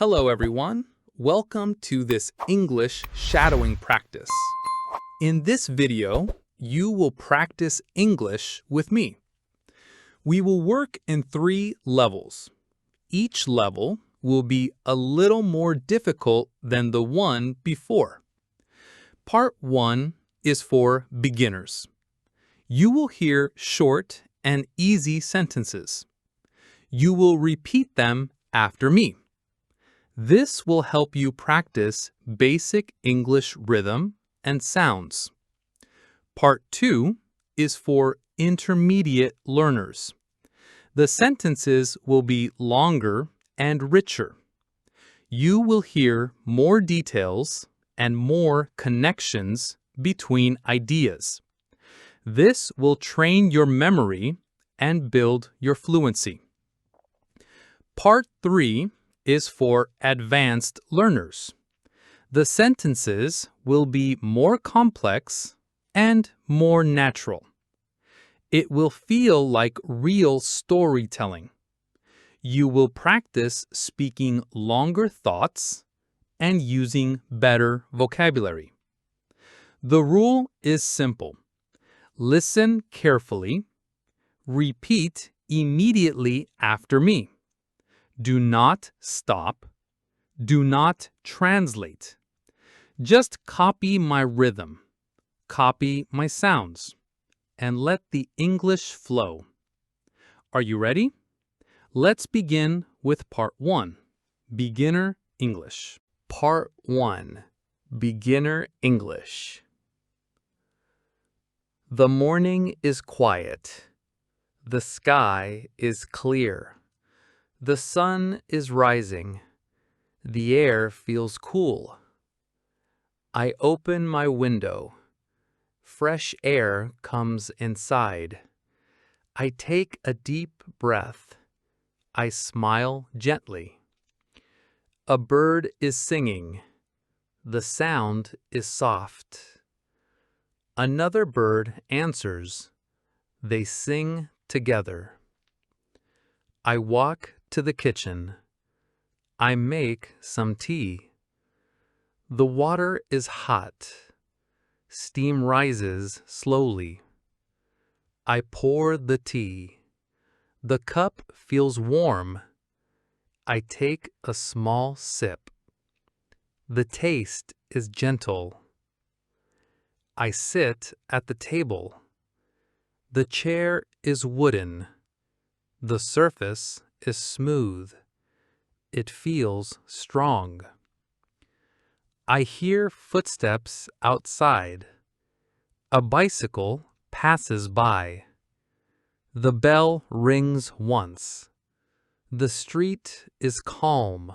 Hello everyone, welcome to this English shadowing practice. In this video, you will practice English with me. We will work in 3 levels. Each level will be a little more difficult than the one before. Part 1 is for beginners. You will hear short and easy sentences. You will repeat them after me. This will help you practice basic English rhythm and sounds. Part 2 is for intermediate learners. The sentences will be longer and richer. You will hear more details and more connections between ideas. This will train your memory and build your fluency. Part 3 is for advanced learners. The sentences will be more complex and more natural. It will feel like real storytelling. You will practice speaking longer thoughts and using better vocabulary. The rule is simple. Listen carefully. Repeat immediately after me. Do not stop. Do not translate. Just copy my rhythm, copy my sounds, and let the English flow. Are you ready? Let's begin with Part 1, Beginner English. Part 1, Beginner English. The morning is quiet. The sky is clear. The sun is rising. The air feels cool. I open my window. Fresh air comes inside. I take a deep breath. I smile gently. A bird is singing. The sound is soft. Another bird answers. They sing together. I walk to the kitchen. I make some tea. The water is hot. Steam rises slowly. I pour the tea. The cup feels warm. I take a small sip. The taste is gentle. I sit at the table. The chair is wooden. The surface is smooth. It feels strong. I hear footsteps outside. A bicycle passes by. The bell rings once. The street is calm.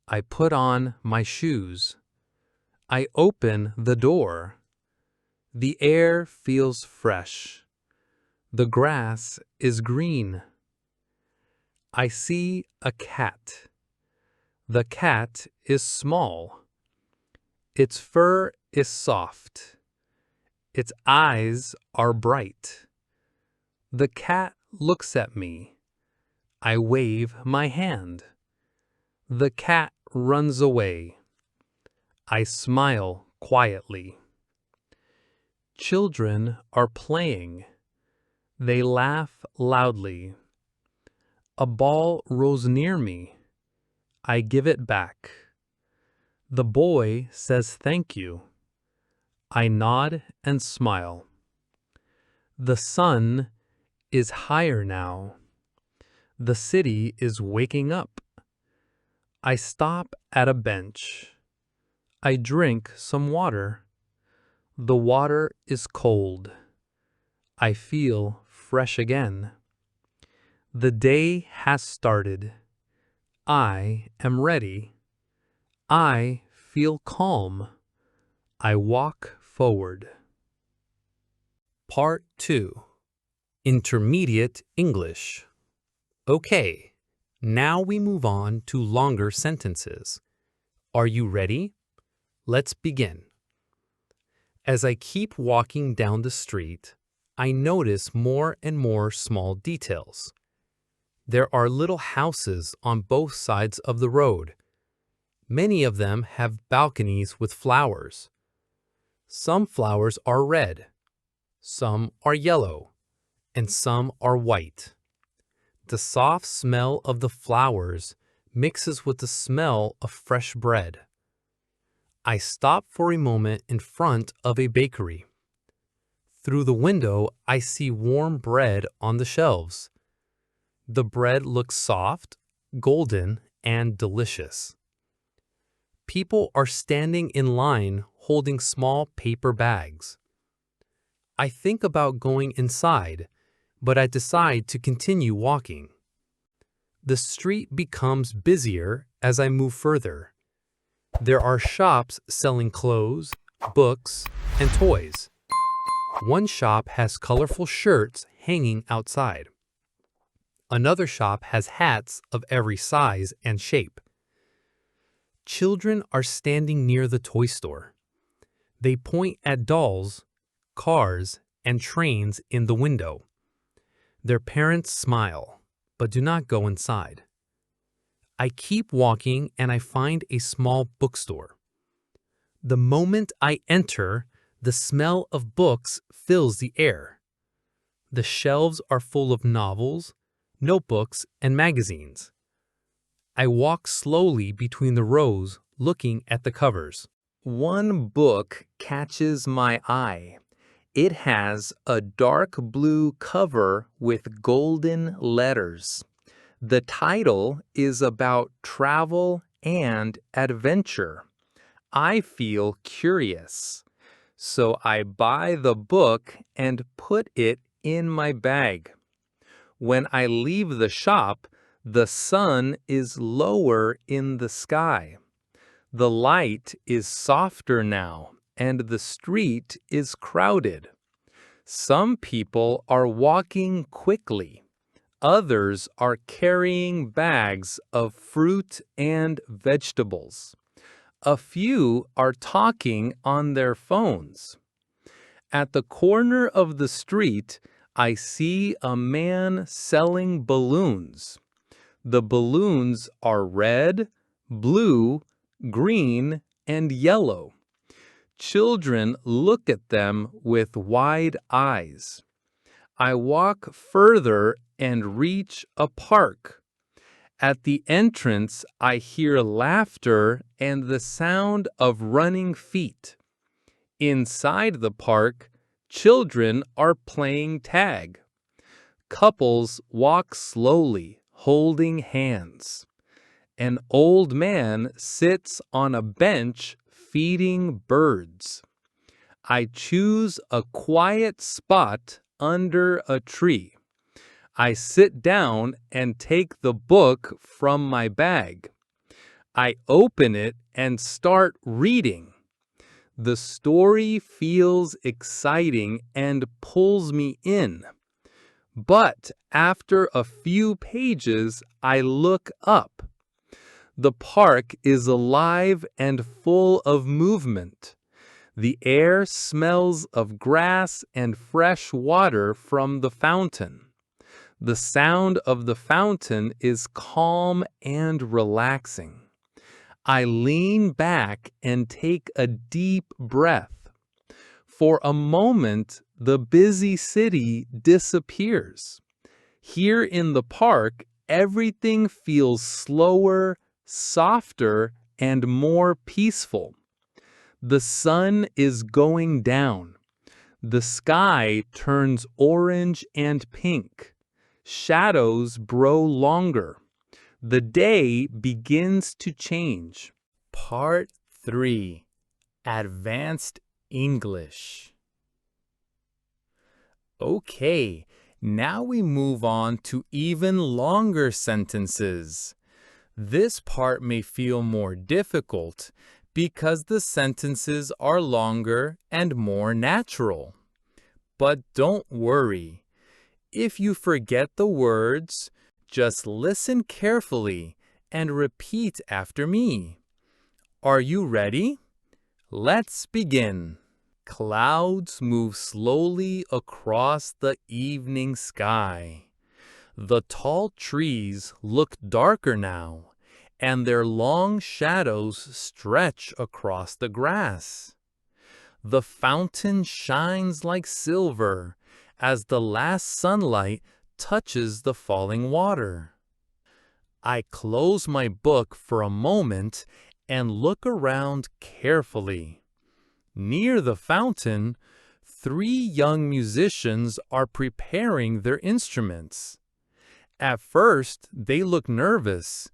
I put on my shoes. I open the door. The air feels fresh. The grass is green. I see a cat. The cat is small. Its fur is soft. Its eyes are bright. The cat looks at me. I wave my hand. The cat runs away. I smile quietly. Children are playing. They laugh loudly. A ball rolls near me. I give it back. The boy says thank you. I nod and smile. The sun is higher now. The city is waking up. I stop at a bench. I drink some water. The water is cold. I feel fresh again. The day has started. I am ready. I feel calm. I walk forward. Part 2. Intermediate English. Okay, now we move on to longer sentences. Are you ready? Let's begin. As I keep walking down the street, I notice more and more small details. There are little houses on both sides of the road. Many of them have balconies with flowers. Some flowers are red, some are yellow, and some are white. The soft smell of the flowers mixes with the smell of fresh bread. I stop for a moment in front of a bakery. Through the window, I see warm bread on the shelves. The bread looks soft, golden, and delicious. People are standing in line holding small paper bags. I think about going inside, but I decide to continue walking. The street becomes busier as I move further. There are shops selling clothes, books, and toys. One shop has colorful shirts hanging outside. Another shop has hats of every size and shape. Children are standing near the toy store. They point at dolls, cars, and trains in the window. Their parents smile, but do not go inside. I keep walking and I find a small bookstore. The moment I enter, the smell of books fills the air. The shelves are full of novels, notebooks, and magazines. I walk slowly between the rows, looking at the covers. One book catches my eye. It has a dark blue cover with golden letters. The title is about travel and adventure. I feel curious, so I buy the book and put it in my bag. When I leave the shop, the sun is lower in the sky. The light is softer now, and the street is crowded. Some people are walking quickly. Others are carrying bags of fruit and vegetables. A few are talking on their phones. At the corner of the street, I see a man selling balloons. The balloons are red, blue, green, and yellow. Children look at them with wide eyes. I walk further and reach a park. At the entrance, I hear laughter and the sound of running feet. Inside the park, children are playing tag. Couples walk slowly, holding hands. An old man sits on a bench feeding birds. I choose a quiet spot under a tree. I sit down and take the book from my bag. I open it and start reading. The story feels exciting and pulls me in. But after a few pages, I look up. The park is alive and full of movement. The air smells of grass and fresh water from the fountain. The sound of the fountain is calm and relaxing. I lean back and take a deep breath. For a moment, the busy city disappears. Here in the park, everything feels slower, softer, and more peaceful. The sun is going down. The sky turns orange and pink. Shadows grow longer. The day begins to change. Part 3. Advanced English. Okay, now we move on to even longer sentences. This part may feel more difficult because the sentences are longer and more natural. But don't worry. If you forget the words, just listen carefully and repeat after me. Are you ready? Let's begin. Clouds move slowly across the evening sky. The tall trees look darker now, and their long shadows stretch across the grass. The fountain shines like silver as the last sunlight touches the falling water. I close my book for a moment and look around carefully. Near the fountain, 3 young musicians are preparing their instruments. At first, they look nervous,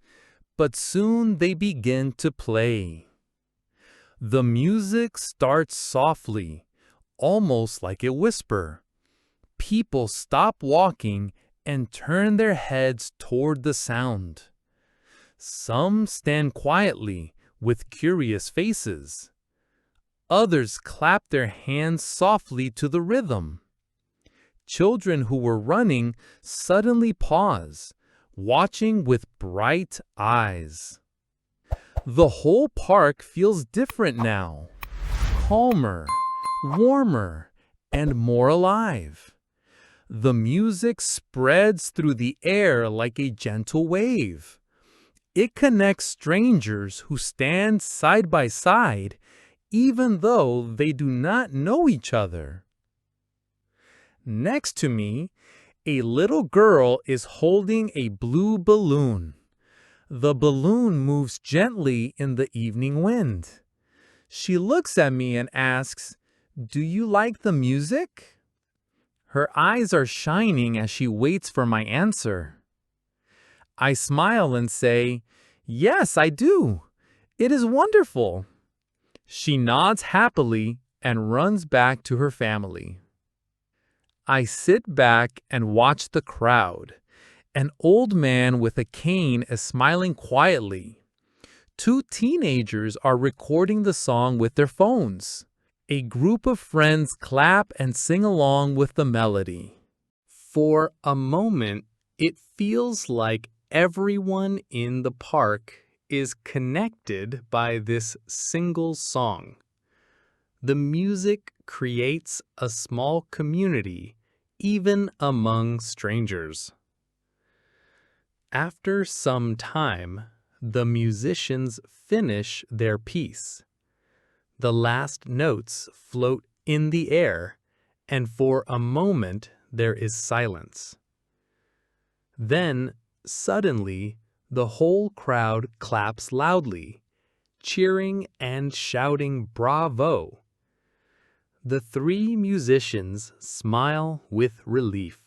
but soon they begin to play. The music starts softly, almost like a whisper. People stop walking and turn their heads toward the sound. Some stand quietly with curious faces. Others clap their hands softly to the rhythm. Children who were running suddenly pause, watching with bright eyes. The whole park feels different now, calmer, warmer, and more alive. The music spreads through the air like a gentle wave. It connects strangers who stand side by side, even though they do not know each other. Next to me, a little girl is holding a blue balloon. The balloon moves gently in the evening wind. She looks at me and asks, "Do you like the music?" Her eyes are shining as she waits for my answer. I smile and say, "Yes, I do. It is wonderful." She nods happily and runs back to her family. I sit back and watch the crowd. An old man with a cane is smiling quietly. 2 teenagers are recording the song with their phones. A group of friends clap and sing along with the melody. For a moment, it feels like everyone in the park is connected by this single song. The music creates a small community, even among strangers. After some time, the musicians finish their piece. The last notes float in the air, and for a moment there is silence. Then, suddenly, the whole crowd claps loudly, cheering and shouting "Bravo!" The 3 musicians smile with relief.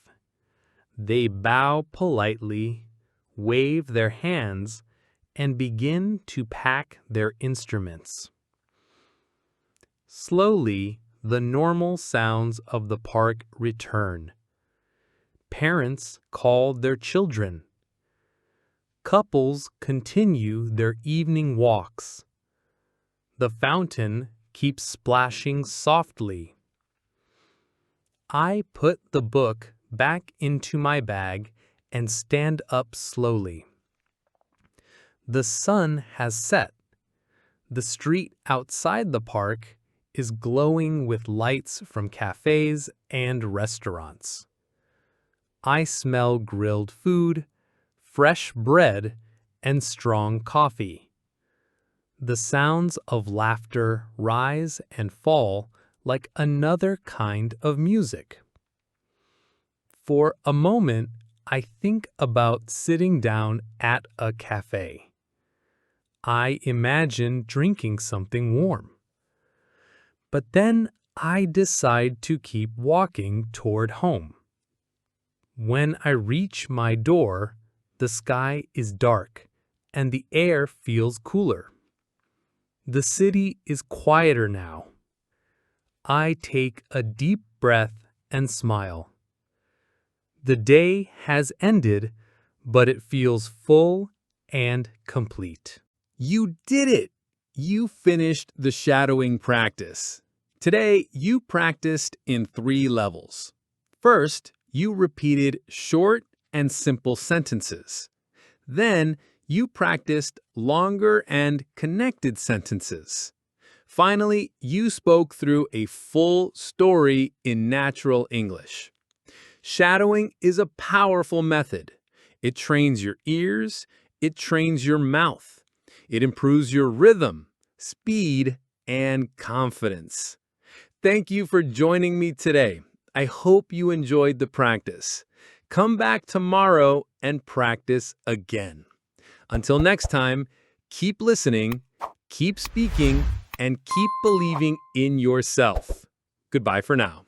They bow politely, wave their hands, and begin to pack their instruments. Slowly, the normal sounds of the park return. Parents call their children. Couples continue their evening walks. The fountain keeps splashing softly. I put the book back into my bag and stand up slowly. The sun has set. The street outside the park is glowing with lights from cafes and restaurants. I smell grilled food, fresh bread, and strong coffee. The sounds of laughter rise and fall like another kind of music. For a moment, I think about sitting down at a cafe. I imagine drinking something warm. But then I decide to keep walking toward home. When I reach my door, the sky is dark and the air feels cooler. The city is quieter now. I take a deep breath and smile. The day has ended, but it feels full and complete. You did it! You finished the shadowing practice. Today, you practiced in 3 levels. First, you repeated short and simple sentences. Then, you practiced longer and connected sentences. Finally, you spoke through a full story in natural English. Shadowing is a powerful method. It trains your ears, it trains your mouth. It improves your rhythm, speed, and confidence. Thank you for joining me today. I hope you enjoyed the practice. Come back tomorrow and practice again. Until next time, keep listening, keep speaking, and keep believing in yourself. Goodbye for now.